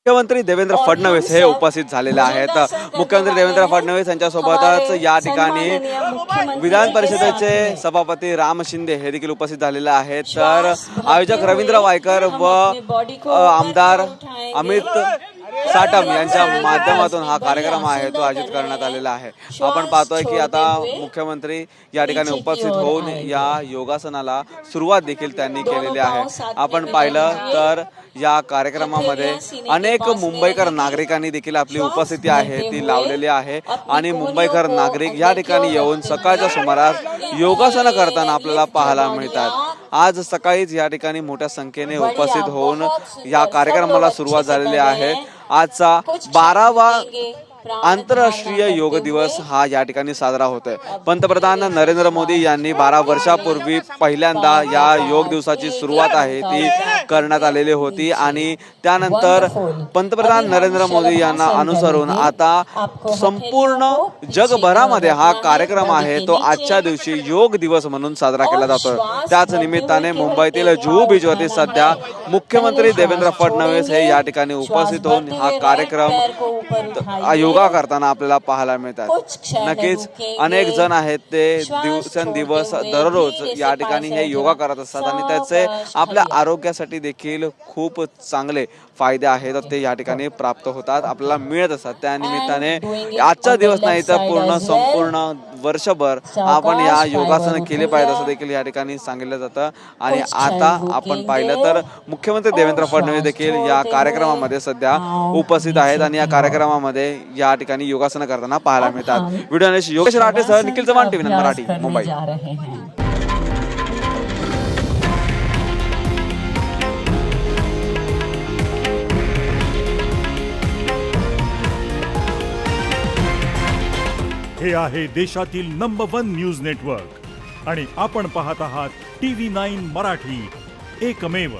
मुख्यमंत्री देवेंद्र फडणवीस हे उपस्थित झालेले आहेत। मुख्यमंत्री देवेंद्र फडणवीस यांच्यासोबतच या ठिकाणी विधान परिषदेचे सभापती राम शिंदे हे देखील उपस्थित झालेले आहेत। तर आयोजक रवींद्र वायकर व आमदार अमित साटम यांच्या माध्यमातून हा कार्यक्रम आहे तो आयोजित करण्यात आलेला आहे। आपण पाहतोय की आता मुख्यमंत्री या ठिकाणी उपस्थित होऊन या योगासनाला सुरुवात देखील त्यांनी केलेली आहे। आपण पाहिलं तर या कार्यक्रमामध्ये अनेक मुंबईकर नागरिकांनी देखील आपली उपस्थिती आहे ती लावलेली आहे आणि मुंबईकर नागरिक या ठिकाणी येऊन सकाळच्या सुमारास योगासन करताना आपल्याला पाहायला मिळतात। आज सकाळीच या ठिकाणी मोठ्या संख्येने उपस्थित होऊन या कार्यक्रमाला सुरुवात झालेली आहे। आजचा 12वा आंतरराष्ट्रीय योग दिवस हा या ठिकाणी साजरा होतोय। पंतप्रधान नरेंद्र मोदी यांनी 12 वर्षापूर्वी पहिल्यांदा या योग दिवसाची सुरुवात आहे ती करण्यात आलेली होती आणि त्यानंतर पंतप्रधान नरेंद्र मोदी यांना अनुसरून आता संपूर्ण जगभरामध्ये हा कार्यक्रम आहे तो आजच्या दिवशी योग दिवस म्हणून साजरा केला जातोय। त्याच निमित्ताने मुंबईतील जुहू बीचवरती सध्या मुख्यमंत्री देवेंद्र फडणवीस हे या ठिकाणी उपस्थित होऊन हा कार्यक्रम योगा करताना आपल्याला पाहायला मिळतात। नक्कीच अनेक जण आहेत ते दिवसेंदिवस दररोज या ठिकाणी हे योगा करत असतात आणि त्याचे आपल्या आरोग्यासाठी देखील खूप चांगले फायदे आहेत ते या ठिकाणी प्राप्त होतात आपल्याला मिळत असतात। त्या निमित्ताने आजचा दिवस नाही तर संपूर्ण वर्षभर आपण या योगासन केले पाहिजे असं देखील या ठिकाणी सांगितलं जातं। आणि आता आपण पाहिलं तर मुख्यमंत्री देवेंद्र फडणवीस देखील या कार्यक्रमामध्ये सध्या उपस्थित आहेत आणि या कार्यक्रमामध्ये या ठिकाणी योगासन करताना पाहायला मिळतात। व्हिडिओ योगेश राठेसह निखिल चव्हाण टीव्ही मराठी मुंबई। हे आहे देशातील नंबर 1 न्यूज नेटवर्क आणि आपण पाहत आहात TV9 मराठी, एकमेव।